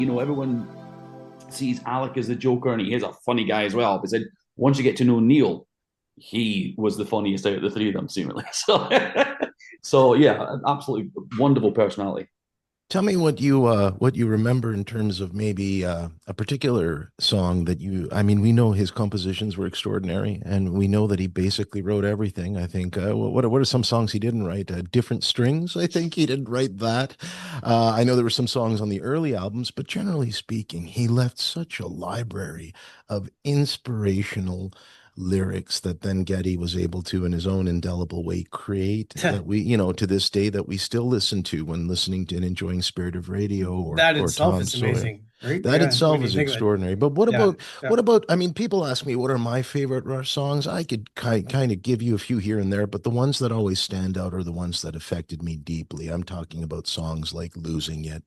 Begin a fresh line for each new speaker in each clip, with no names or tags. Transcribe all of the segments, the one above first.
Everyone sees Alec as the Joker, and he is a funny guy as well. But then once you get to know Neil, he was the funniest out of the three of them, seemingly. So yeah, absolutely wonderful personality.
Tell me what you remember in terms of maybe a particular song that you. I mean, we know his compositions were extraordinary, and we know that he basically wrote everything. I think. What are some songs he didn't write? Different Strings. I think he didn't write that. I know there were some songs on the early albums, but generally speaking, he left such a library of inspirational lyrics that then Geddy was able to, in his own indelible way, create that we, to this day, that we still listen to when listening to and enjoying Spirit of Radio
That
or
itself
Tom
is
Sawyer.
amazing, right?
That
Yeah,
itself
when you
is
think of it.
extraordinary. But
Yeah, yeah,
I mean, people ask me what are my favorite Rush songs. I could kind of give you a few here and there, but the ones that always stand out are the ones that affected me deeply. I'm talking about songs like Losing It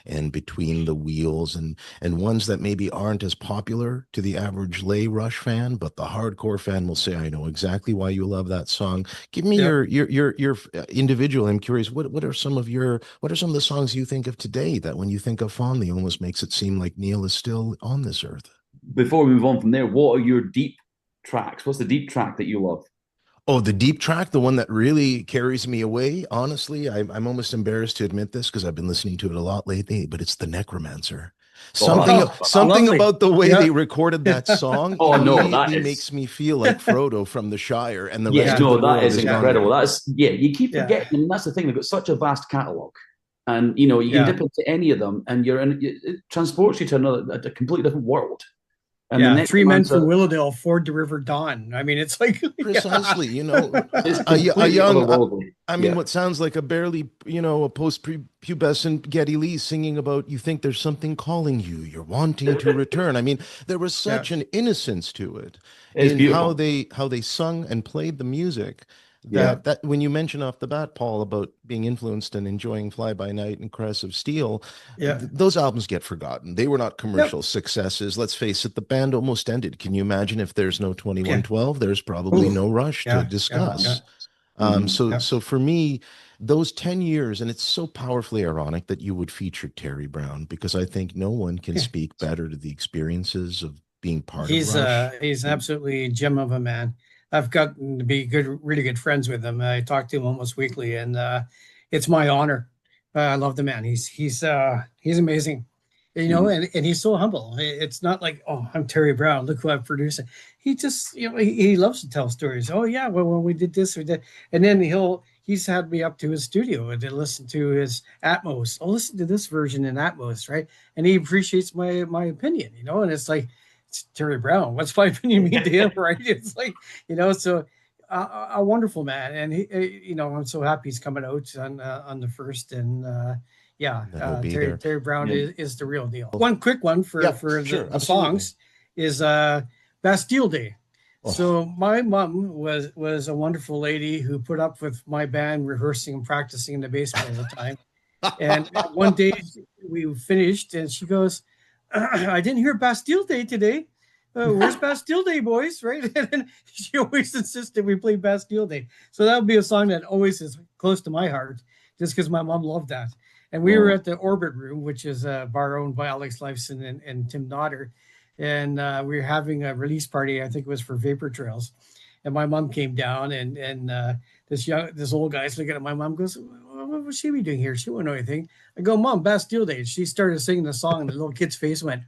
and Between the Wheels and ones that maybe aren't as popular to the average lay Rush fan, but the hardcore fan will say, I know exactly why you love that song. Give me
yeah.
your individual. I'm curious, what are some of the songs you think of today that when you think of fondly almost makes it seem like Neil is still on this earth?
Before we move on from there, what are your deep tracks? What's the deep track that you love?
Oh, the deep track, the one that really carries me away. Honestly, I'm almost embarrassed to admit this because I've been listening to it a lot lately, but it's The Necromancer.
Oh,
Something
Lovely.
about the way
Yeah.
they recorded that song
oh no, that
immediately
is
makes me feel like Frodo from the Shire, and the
yeah,
rest of
Yeah,
the
no, that
world
is
is gone
incredible.
now.
That's yeah, you keep
yeah,
forgetting, and that's the thing. They've got such a vast catalog, and you can
yeah,
dip into any of them, and it transports you to a completely different world. And the
yeah. Three men from
Necromancer
Willowdale, Ford to River Dawn. I mean, it's like, yeah,
Precisely,
is
a
completely
young,
otherworldly.
I mean,
Yeah,
what sounds like a barely, a post-pubescent Geddy Lee singing about you think there's something calling you, you're wanting to return. I mean, there was
yeah,
such an innocence to it
it's
in
beautiful.
how they sung and played the music
Yeah,
that when you mention off the bat, Paul, about being influenced and enjoying Fly By Night and Caress of Steel,
yeah,
those albums get forgotten. They were not
yep,
commercial successes. Let's face it, the band almost ended. Can you imagine if there's no
yeah.
2112? There's probably
Oof.
no Rush to
Yeah, yeah, yeah,
discuss.
hmm
So
yeah.
so for me, those 10 years, and it's so powerfully ironic that you would feature Terry Brown because I think no one can
Yeah.
speak better to the experiences of being part of Rush.
He's absolutely a gem of a man. I've gotten to be really good friends with him. I talk to him almost weekly, and it's my honor. I love the man. He's amazing,
hmm
and he's so humble. It's not like, oh, I'm Terry Brown. Look who I'm producing. He just, he loves to tell stories. Oh yeah, well when we did this, we did, and then he's had me up to his studio and to listen to his Atmos. Oh, listen to this version in Atmos, right? And he appreciates my opinion, and it's like it's Terry Brown. What's my opinion mean to him, right? It's like, so a wonderful man, and I'm so happy he's coming out on the first, and yeah,
And he'll be there.
Terry Brown
yeah.
is the real deal. One quick one for
Yeah,
for
sure,
the
absolutely.
songs is Bastille Day.
Oh,
So my mom was a wonderful lady who put up with my band rehearsing and practicing in the basement all the time. And one day we finished, and she goes, "I didn't hear Bastille Day today. Where's Bastille Day, boys?" Right? And she always insisted we play Bastille Day. So that would be a song that always is close to my heart, just because my mom loved that. And we were
Oh,
at the Orbit Room, which is a bar owned by Alex LIfeson and Tim Nodder, and we were having a release party. I think it was for Vapor Trails, and my mom came down, and this old guy's looking at my mom, goes, "What would she be doing here? She won't know anything." I go, "Mom, Bastille Day." She started singing the song, and the little kid's face went,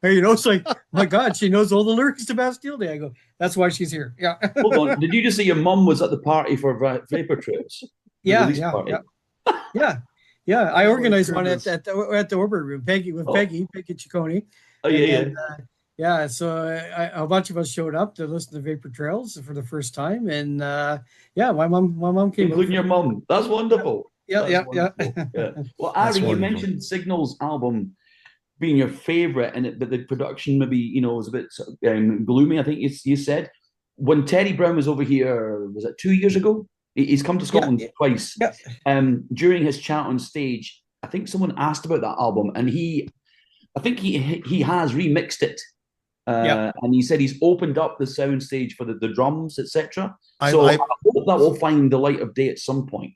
hey, it's like, my God, she knows all the lyrics to Bastille Day. I go, "That's why she's here." Yeah.
hold on. Did you just say your mum was at the party for Vapor Trails, the
Yeah,
release
yeah, yeah,
party?
yeah. Yeah, I
oh my
organized one
goodness.
at the Orbit Room,
Oh,
Peggy Ciccone,
oh
and
yeah,
then yeah, so a bunch of us showed up to listen to Vapor Trails for the first time, and yeah, my mom came out
including
for
your mum. That's wonderful.
yeah,
That's
yeah, yeah.
wonderful. Yeah. Well,
That's
Ari, you
wonderful.
mentioned Signal's album being your favorite, and but the production maybe was a bit gloomy. I think you said when Teddy Brown was over here, was it 2 years ago? He's come to
Yeah,
Scotland
yeah,
twice.
yeah.
During his chat on stage, I think someone asked about that album, and I think he has remixed it,
Yeah.
and he said he's opened up the sound stage for the drums, etc.
I
So
I
I hope that will find the light of day at some point.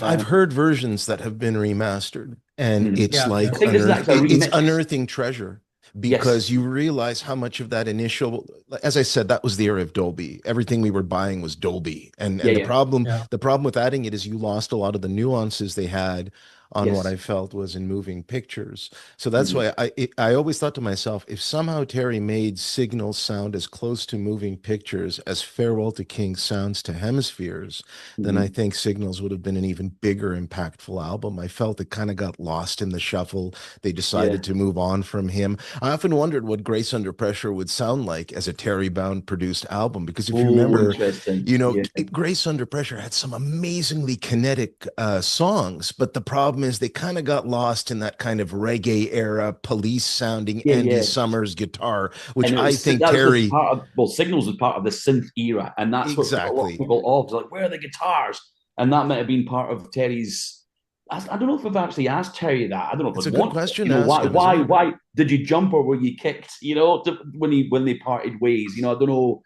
I've heard versions that have been remastered, and
Mm.
it's
Yeah,
like
I think this is actually a
it's
remix.
unearthing treasure
Yes.
because you realize how much of that initial, as I said, that was the era of Dolby. Everything we were buying was Dolby,
Yeah,
and
yeah.
yeah,
the problem with adding it is you lost a lot of the nuances they had on what
Yes.
I felt was in moving pictures. So that's
Hmm.
why I always thought to myself, if somehow Terry made Signals sound as close to moving pictures as Farewell to King sounds to Hemispheres, then I
Hmm.
think Signals would have been an even bigger, impactful album. I felt it kind of got lost in the shuffle. They decided
Yeah.
to move on from him. I often wondered what Grace Under Pressure would sound like as a Terry Bound produced album, because if you
Oh,
remember,
interesting.
you know,
Yeah.
Grace Under Pressure had some amazingly kinetic songs, but the problem is they kind of got lost in that kind of reggae era, police sounding
Yeah,
Andy
yeah.
Summers guitar, which
And
I think
that was the
Terry,
part of, well, Signals was part of the synth era, and that's what put a lot of
exactly.
people off. It's like, where are the guitars? And that might have been part of Terry's. I don't know if we've actually asked Terry that. I don't know if
It's
I'd
a good
want to.
question
You
to
know,
ask him, isn't it?
why did you jump or were you kicked? You know, when they parted ways. You know, I don't know.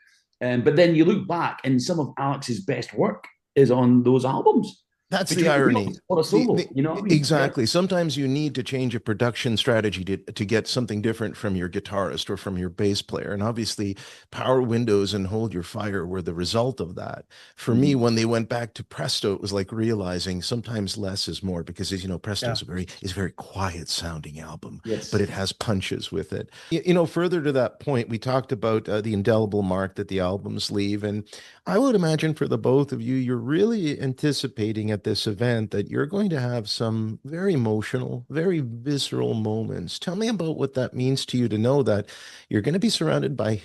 But then you look back, and some of Alex's best work is on those albums.
That's the
Between the
irony.
wheels or a solo,
The
you know what I mean? Yeah.
exactly. Sometimes you need to change a production strategy to get something different from your guitarist or from your bass player. And obviously, Power Windows and Hold Your Fire were the result of that. For me,
Mm.
when they went back to Presto, it was like realizing sometimes less is more because, as you know, Presto
yeah,
is a very quiet sounding album, but
Yes.
it has punches with it. You know, further to that point, we talked about the indelible mark that the albums leave, and I would imagine for the both of you, you're really anticipating at this event that you're going to have some very emotional, very visceral moments. Tell me about what that means to you to know that you're going to be surrounded by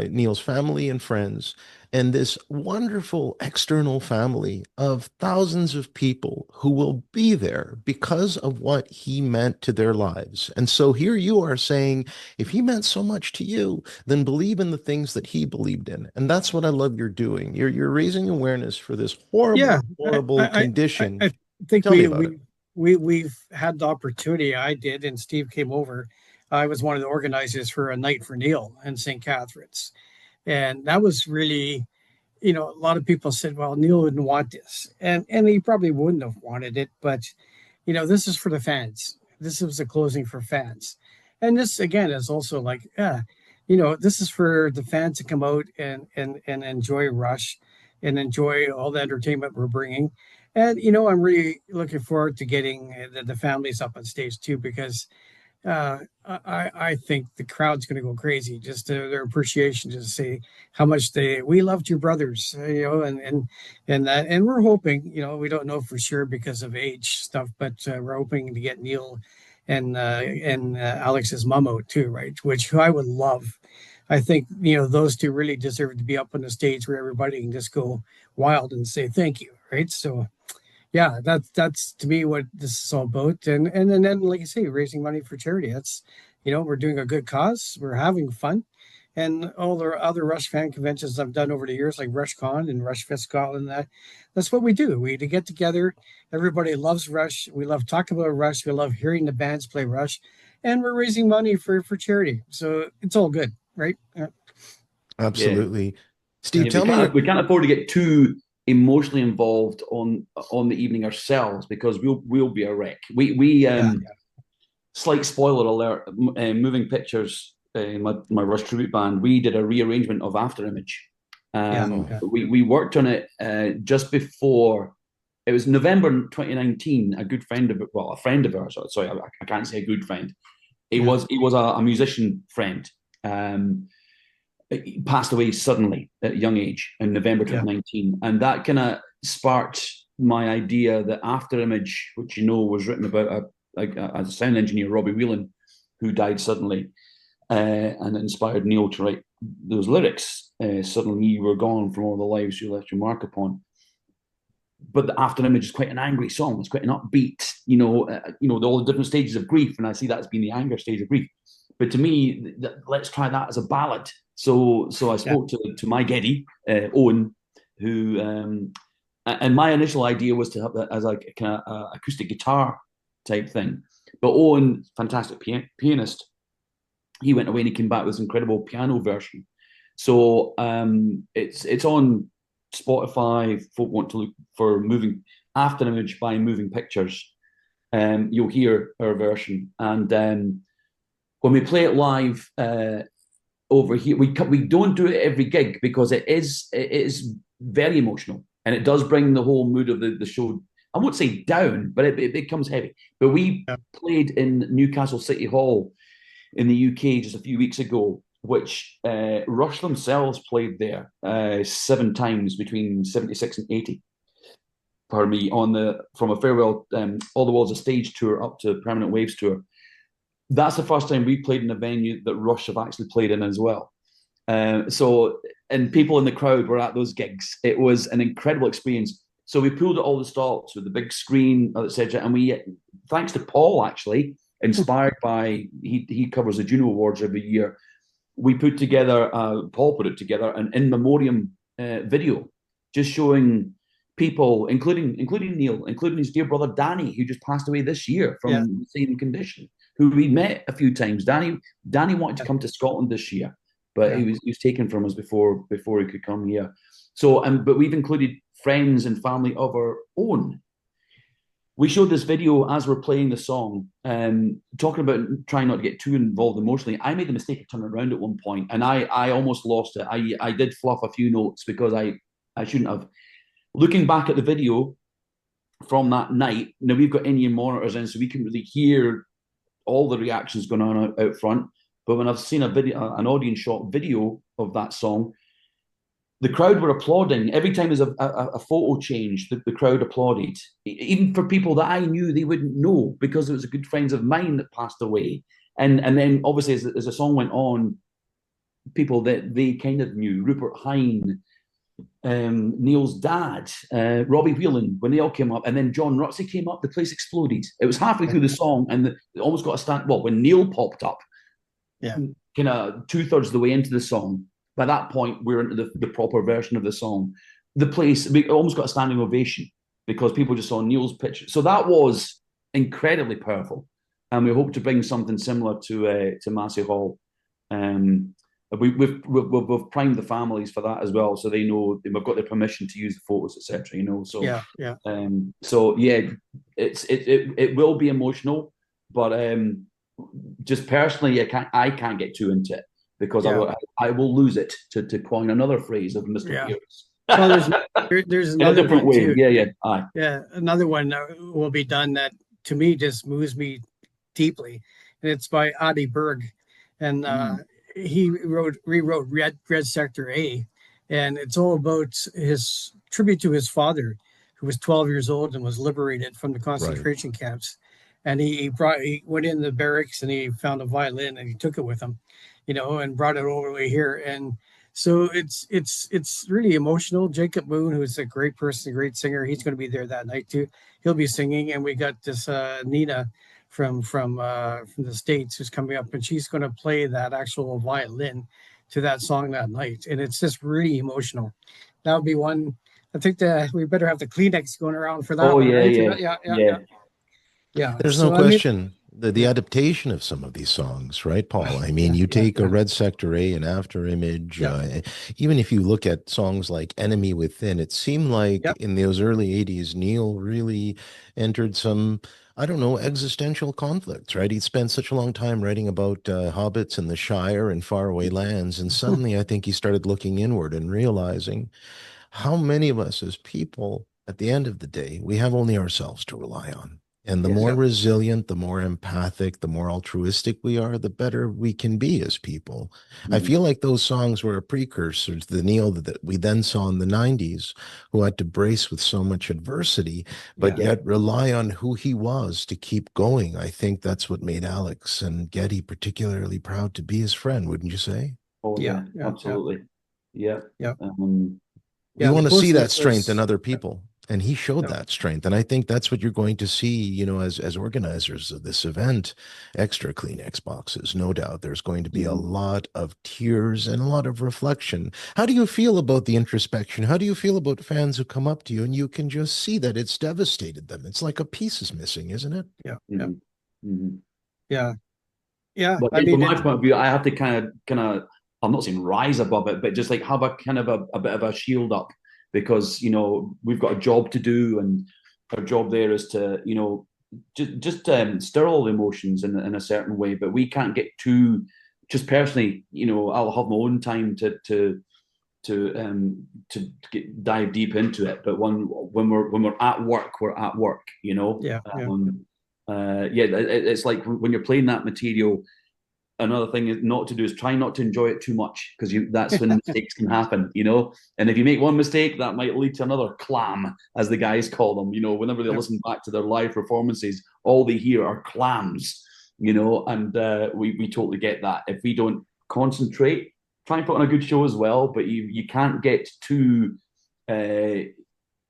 Neil's family and friends and this wonderful external family of thousands of people who will be there because of what he meant to their lives. And so here you are saying, if he meant so much to you, then believe in the things that he believed in. And that's what I love you're doing. You're raising awareness for this
yeah.
horrible,
I,
horrible
I,
condition.
I think
Tell me about it.
we've had the opportunity. I did, and Steve came over. I was one of the organizers for a night for Neil in St. Catharines, and that was really, a lot of people said, "Well, Neil wouldn't want this," and he probably wouldn't have wanted it, but this is for the fans. This was a closing for fans, and this again is also like, yeah, this is for the fans to come out and enjoy Rush, and enjoy all the entertainment we're bringing, and I'm really looking forward to getting the families up on stage too, because I think the crowd's going to go crazy, just their appreciation, just to say how much we loved your brothers, and we're hoping, we don't know for sure because of age stuff, but we're hoping to get Neil and Alex's mom out too, right? Which I would love. I think those two really deserve to be up on the stage where everybody can just go wild and say thank you, right? So yeah, that's to me what this is all about. And then like I say, raising money for charity. That's we're doing a good cause. We're having fun. And all the other Rush fan conventions I've done over the years, like RushCon and RUSHfest Scotland, that's what we do. We to get together. Everybody loves Rush. We love talking about Rush. We love hearing the bands play Rush, and we're raising money for charity. So it's all good, right? Yeah.
Yeah.
Absolutely. Steve,
Yeah,
Yeah.
we
tell me
can't
your
we can't afford to get too emotionally involved on the evening ourselves because we'll be a wreck. We
Yeah.
slight spoiler alert. Moving Pictures, my Rush tribute band, we did a rearrangement of Afterimage.
Yeah.
oh,
Yeah.
We worked on it just before. It was November 2019. A good friend of well, a friend of ours. Sorry, I can't say a good friend.
Yeah.
He was a musician friend. Um, he passed away suddenly at a young age in November
Yeah.
2019. And that kind of sparked my idea that Afterimage, which was written about a sound engineer, Robbie Whelan, who died suddenly, and it inspired Neil to write those lyrics. Suddenly you were gone from all the lives you left your mark upon. But the Afterimage is quite an angry song. It's quite an upbeat, all the different stages of grief. And I see that as being the anger stage of grief. But to me, let's try that as a ballad. So I
Yeah.
spoke to my Geddy, Owen, who, and my initial idea was to have that as like a kind of acoustic guitar type thing. But Owen, fantastic pianist, he went away and he came back with this incredible piano version. So it's on Spotify. Folk want to look for moving Afterimage by Moving Pictures, you'll hear our version. And when we play it live over here, we don't do it every gig because it is very emotional, and it does bring the whole mood of the show. I won't say down, but it becomes heavy. But we played in Newcastle City Hall in the UK just a few weeks ago, which Rush themselves played there 7 times between 76 and 80. Pardon me, from a farewell, All the Walls of Stage tour up to Permanent Waves tour. That's the first time we played in a venue that Rush have actually played in as well. And people in the crowd were at those gigs. It was an incredible experience. So we pulled at all the stops with the big screen, etc. And we, thanks to Paul, actually, inspired by, he covers the Juno Awards every year, we put together, Paul put it together, an in memoriam video, just showing people, including Neil, including his dear brother Danny, who just passed away this year from the same condition, who we met a few times. Danny wanted to come to Scotland this year, but he was taken from us before he could come here. So, but we've included friends and family of our own. We showed this video as we're playing the song, talking about trying not to get too involved emotionally. I made the mistake of turning around at one point, and I almost lost it. I did fluff a few notes because I shouldn't have. Looking back at the video from that night, now we've got in-ear monitors in, so we can really hear all the reactions going on out front. But when I've seen an audience shot video of that song, the crowd were applauding. Every time there's a photo change, the crowd applauded. Even for people that I knew they wouldn't know, because it was good friends of mine that passed away. And then obviously as the song went on, people that they kind of knew, Rupert Hine, Neil's dad, Robbie Whelan, when they all came up, and then John Rutsey came up, the place exploded. It was halfway through the song, and it almost got a stand. Well, when Neil popped up, kind of 2/3 of the way into the song, by that point, we're into the proper version of the song. The place, we almost got a standing ovation because people just saw Neil's picture. So that was incredibly powerful. And we hope to bring something similar to Massey Hall. We've primed the families for that as well, so they know we've got their permission to use the photos, etc. So it will be emotional, but just personally, I can't get too into it because I will lose it, to coin another phrase of Mr. Pierce.
Well, there's another
in a different way. Too.
Another one will be done that to me just moves me deeply, and it's by Adi Berg, and he rewrote Red Sector A, and it's all about his tribute to his father, who was 12 years old and was liberated from the concentration camps. And he went in the barracks and he found a violin and he took it with him, and brought it all the way here. And so it's really emotional. Jacob Moon, who's a great person, a great singer, he's going to be there that night too. He'll be singing, and we got this Nina from the States who's coming up, and she's going to play that actual violin to that song that night. And it's just really emotional. That would be one. I think we better have the Kleenex going around for that.
Oh,
one,
right?
Yeah.
There's no question. The adaptation of some of these songs, right, Paul? I mean, you take a Red Sector A and Afterimage. Even if you look at songs like Enemy Within, it seemed like in those early 80s, Neil really entered some, I don't know, existential conflicts, right? He'd spent such a long time writing about hobbits and the Shire and faraway lands. And suddenly I think he started looking inward and realizing how many of us as people, at the end of the day, we have only ourselves to rely on. And the more resilient, the more empathic, the more altruistic we are, the better we can be as people. I feel like those songs were a precursor to the Neil that we then saw in the 90s, who had to brace with so much adversity, but yet rely on who he was to keep going. I think that's what made Alex and Geddy particularly proud to be his friend, wouldn't you say?
Oh, yeah, absolutely. Yeah.
We want to see that strength in other people. And he showed that strength. And I think that's what you're going to see, as organizers of this event. Extra Kleenex boxes, no doubt. There's going to be a lot of tears and a lot of reflection. How do you feel about the introspection? How do you feel about fans who come up to you and you can just see that it's devastated them? It's like a piece is missing, isn't it?
Yeah.
But from my point of view, I have to kind of, I'm not saying rise above it, but just like have a kind of a bit of a shield up. Because we've got a job to do, and our job there is to, you know, just stir all the emotions in a certain way, but we can't get too. Just personally, you know, I'll have my own time dive deep into it. But when we're at work, we're at work. You know,
Yeah, yeah.
It's like when you're playing that material. Another thing is not to do is try not to enjoy it too much, because that's when mistakes can happen, you know. And if you make one mistake, that might lead to another clam, as the guys call them. You know, whenever they listen back to their live performances, all they hear are clams, you know. And we totally get that. If we don't concentrate, try and put on a good show as well, but you can't get too.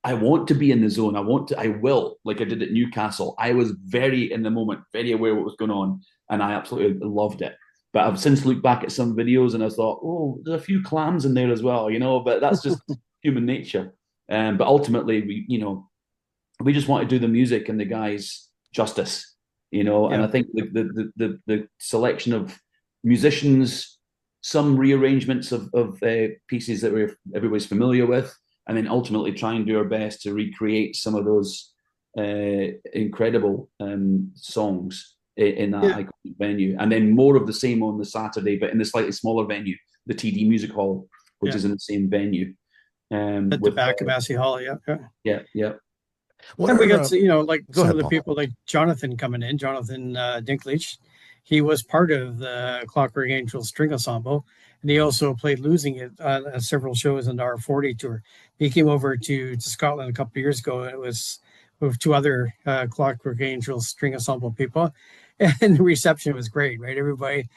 I want to be in the zone. I will, like I did at Newcastle. I was very in the moment, very aware of what was going on, and I absolutely loved it. But I've since looked back at some videos and I thought, oh, there's a few clams in there as well, you know. But that's just human nature. But ultimately, we just want to do the music and the guys justice, you know. And I think the selection of musicians, some rearrangements of pieces that everybody's familiar with, and then ultimately try and do our best to recreate some of those incredible songs in that iconic venue. And then more of the same on the Saturday, but in the slightly smaller venue, the TD Music Hall, which is in the same venue.
At the back of Massey Hall,
yeah.
And we got, like some of the people like Jonathan coming in, Jonathan Dinklage. He was part of the Clockwork Angels string ensemble, and he also played Losing It on several shows on the R40 tour. He came over to Scotland a couple of years ago, and it was with two other Clockwork Angels string ensemble people, and the reception was great, right? Everybody,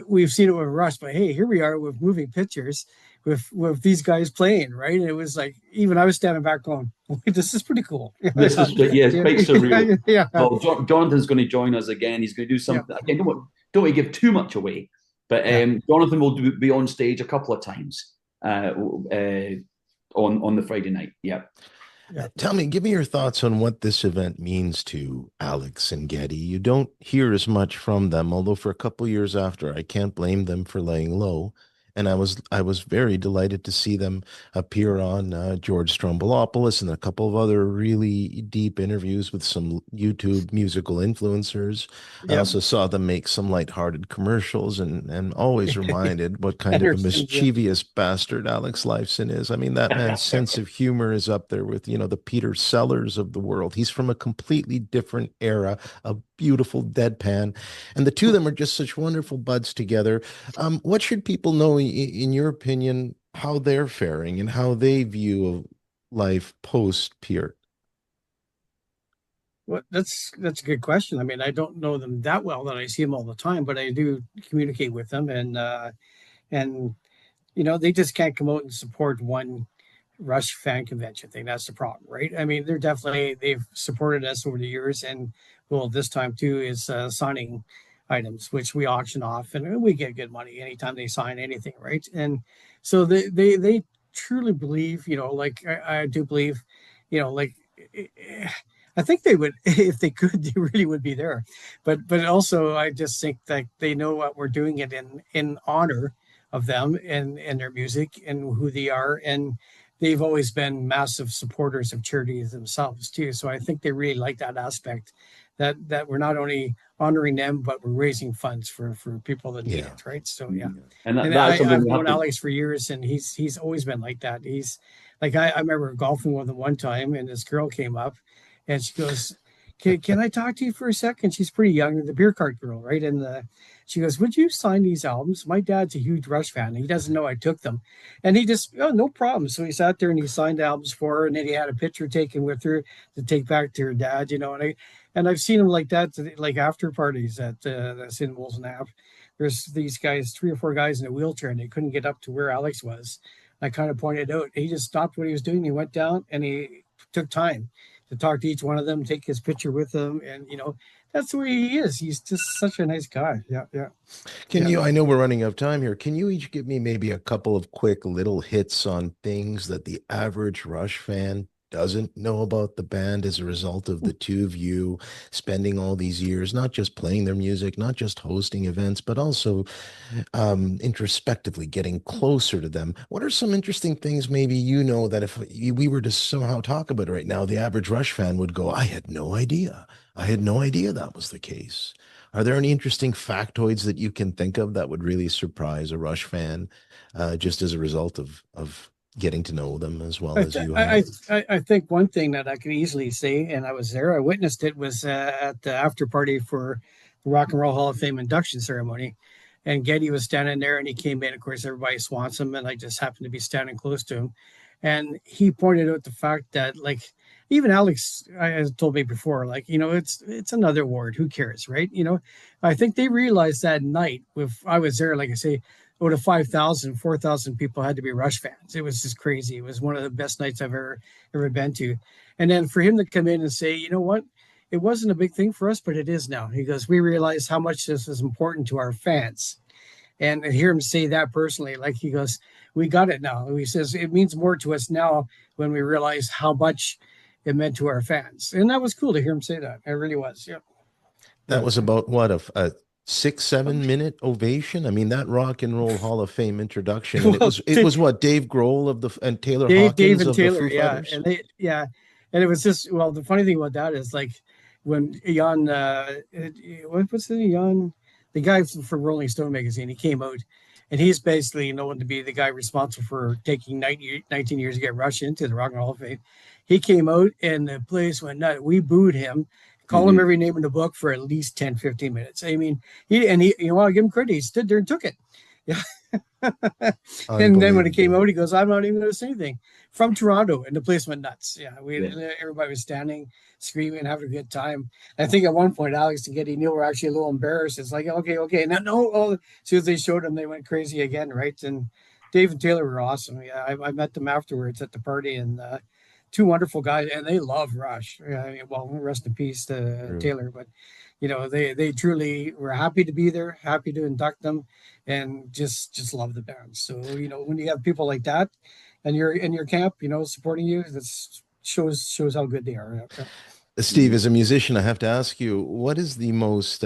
we've seen it with Rush, but hey, here we are with moving pictures with these guys playing, right? And it was like, even I was standing back going, this is pretty cool.
This is it's quite surreal.
Yeah.
Well, Jonathan's going to join us again. He's going to do something. Again, don't want to give too much away, but Jonathan will be on stage a couple of times on the Friday night. Yeah.
Tell me, give me your thoughts on what this event means to Alex and Geddy. You don't hear as much from them, although for a couple of years after, I can't blame them for laying low. And I was very delighted to see them appear on George Stroumboulopoulos and a couple of other really deep interviews with some YouTube musical influencers. I also saw them make some lighthearted commercials, and always reminded what kind of a mischievous bastard Alex LIfeson is. I mean, that man's sense of humor is up there with, the Peter Sellers of the world. He's from a completely different era, a beautiful deadpan, and the two of them are just such wonderful buds together. What should people know, in your opinion, how they're faring and how they view life post Peart?
Well, that's a good question. I mean, I don't know them that well that I see them all the time, but I do communicate with them, and they just can't come out and support one Rush fan convention thing. That's the problem, right? I mean, they've supported us over the years, and well, this time too is signing items, which we auction off, and we get good money anytime they sign anything, right? And so they truly believe, like I do believe, like I think they would, if they could, they really would be there. But also, I just think that they know what we're doing it in honor of them and their music and who they are, and they've always been massive supporters of charities themselves too. So I think they really like that aspect, that we're not only honoring them, but we're raising funds for people that need it, right? So
and
I've known Alex for years, and he's always been like that. He's like, I remember golfing with him one time, and this girl came up, and she goes, Can I talk to you for a second? She's pretty young, the beer cart girl, right? And she goes, would you sign these albums? My dad's a huge Rush fan. He doesn't know I took them. And he just, no problem. So he sat there and he signed albums for her. And then he had a picture taken with her to take back to her dad, And I've seen him like that, like after parties at that's in Wolstenap. There's these guys, 3 or 4 guys in a wheelchair, and they couldn't get up to where Alex was. I kind of pointed out, he just stopped what he was doing. He went down and he took time to talk to each one of them, take his picture with them. And, that's the way he is. He's just such a nice guy. Yeah.
Can you, I know we're running out of time here. Can you each give me maybe a couple of quick little hits on things that the average Rush fan doesn't know about the band as a result of the two of you spending all these years, not just playing their music, not just hosting events, but also introspectively getting closer to them? What are some interesting things maybe that if we were to somehow talk about it right now, the average Rush fan would go, I had no idea. I had no idea that was the case. Are there any interesting factoids that you can think of that would really surprise a Rush fan, just as a result of getting to know them as well as you have?
I think one thing that I can easily say, and I was there, I witnessed it, was at the after party for the Rock and Roll Hall of Fame induction ceremony. And Geddy was standing there and he came in. Of course, everybody swants him, and I just happened to be standing close to him. And he pointed out the fact that, like, even Alex has told me before, like, it's another award. Who cares, right? I think they realized that night, if I was there, like I say, out of 5,000, 4,000 people had to be Rush fans. It was just crazy. It was one of the best nights I've ever been to. And then for him to come in and say, you know what? It wasn't a big thing for us, but it is now. He goes, we realize how much this is important to our fans. And I hear him say that personally, like he goes, we got it now. He says, it means more to us now when we realize how much it meant to our fans. And that was cool to hear him say that. It really was. Yeah.
That was about what, a 6-7 minute ovation. I mean, that Rock and Roll Hall of Fame introduction. And it was what, Dave Grohl and Taylor Hawkins
Dave and
of
Taylor,
the Foo Fighters?
And it was just, well, the funny thing about that is, like, when Jan, what's the Jan, the guy from Rolling Stone magazine, he came out, and he's basically known to be the guy responsible for taking 19 years to get Rush into the Rock and Roll Hall of Fame. He came out and the place went nuts. We booed him, called him every name in the book for at least 10, 15 minutes. I mean, he want to give him credit. He stood there and took it. Yeah. And then when it came out, he goes, I'm not even going to say anything. From Toronto, and the place went nuts. Yeah, everybody was standing, screaming, having a good time. I think at one point, Alex and Geddy Neil were actually a little embarrassed. It's like, okay. No. As soon as they showed them, they went crazy again, right? And Dave and Taylor were awesome. Yeah, I met them afterwards at the party, and two wonderful guys, and they love Rush. Well, rest in peace to Taylor, but they truly were happy to be there, happy to induct them, and just love the band. So when you have people like that, and you're in your camp, supporting you, that shows how good they are.
Steve, as a musician, I have to ask you, what is the most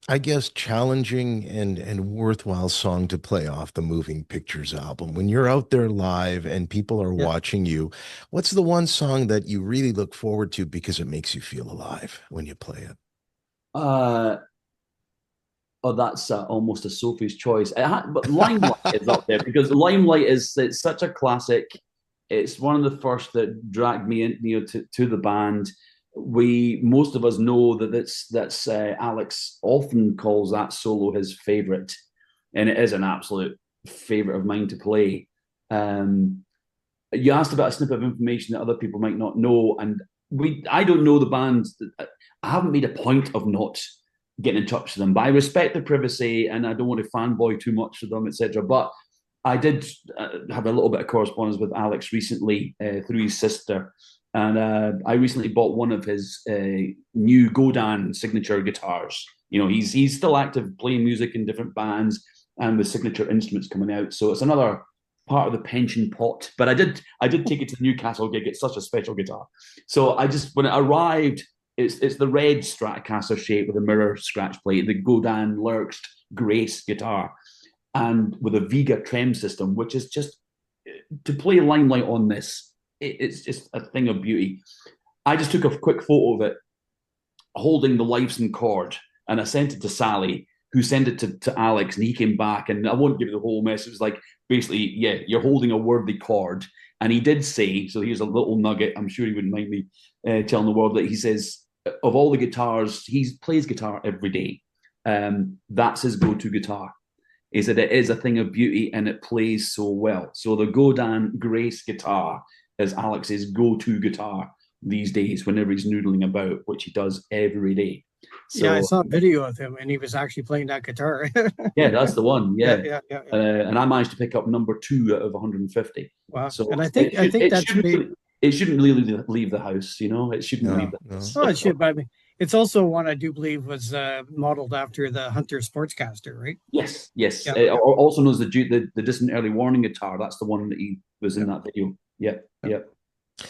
I guess challenging and worthwhile song to play off the Moving Pictures album? When you're out there live and people are watching you, what's the one song that you really look forward to because it makes you feel alive when you play it?
That's almost a Sophie's choice. But Limelight is up there because Limelight it's such a classic. It's one of the first that dragged me in, to the band. Most of us know that's Alex often calls that solo his favorite, and it is an absolute favorite of mine to play. You asked about a snippet of information that other people might not know, and I don't know the band. I haven't made a point of not getting in touch with them, but I respect their privacy and I don't want to fanboy too much of them, etc. But I did have a little bit of correspondence with Alex recently through his sister, and I recently bought one of his new Godin signature guitars. He's still active playing music in different bands and with signature instruments coming out, so it's another part of the pension pot. But I did take it to the Newcastle gig. It's such a special guitar. So when it arrived, it's the red Stratocaster shape with a mirror scratch plate, the Godin Lurks Grace guitar, and with a Vega trem system, which is just, to play Limelight on this, it's just a thing of beauty. I just took a quick photo of it holding the Lifeson chord, and I sent it to Sally, who sent it to Alex, and he came back, and I won't give you the whole message. It was like, basically, yeah, you're holding a worthy chord. And he did say, so here's a little nugget, I'm sure he wouldn't mind me telling the world, that he says, of all the guitars, he plays guitar every day. That's his go-to guitar. Is that it is a thing of beauty and it plays so well. So the Godin Grace guitar is Alex's go-to guitar these days whenever he's noodling about, which he does every day. So,
I saw a video of him and he was actually playing that guitar.
Yeah, that's the one. Yeah. And I managed to pick up number 2 out of 150.
Wow.
So
and I think that's
it shouldn't really leave the house, It shouldn't leave the house.
Oh, it should, but I mean, it's also one I do believe was modeled after the Hunter Sportscaster, right?
Yes. Also knows the Distant Early Warning guitar. That's the one that he was in that video. Yeah.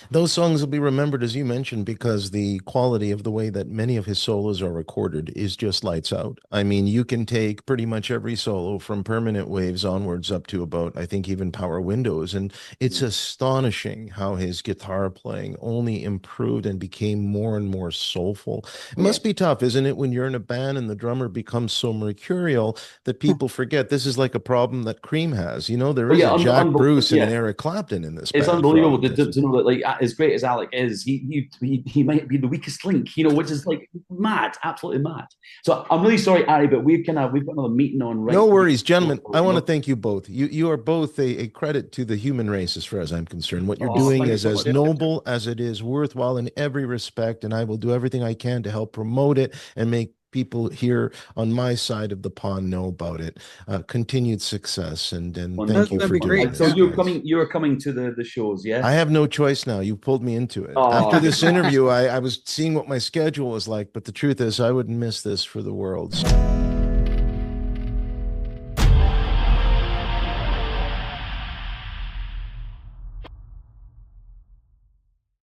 Those songs will be remembered, as you mentioned, because the quality of the way that many of his solos are recorded is just lights out. I mean, you can take pretty much every solo from Permanent Waves onwards up to about, I think, even Power Windows. And it's astonishing how his guitar playing only improved and became more and more soulful. It must be tough, isn't it, when you're in a band and the drummer becomes so mercurial that people forget this is like a problem that Cream has. You know, there is a Jack Bruce and an Eric Clapton in this
It's
band.
unbelievable to know that, like, as great as Alec is, he might be the weakest link, you know, which is like mad, absolutely mad. So I'm really sorry, Ari, but we've got another meeting on right.
No worries, gentlemen. I want to thank you both. You are both a credit to the human race, as far as I'm concerned. What you're doing is as noble as it is worthwhile in every respect, and I will do everything I can to help promote it and make people here on my side of the pond know about it. Continued success, and thank you for doing this.
So you're coming to the shows, yeah?
I have no choice now. You pulled me into it. After this interview, I was seeing what my schedule was like, but the truth is I wouldn't miss this for the world.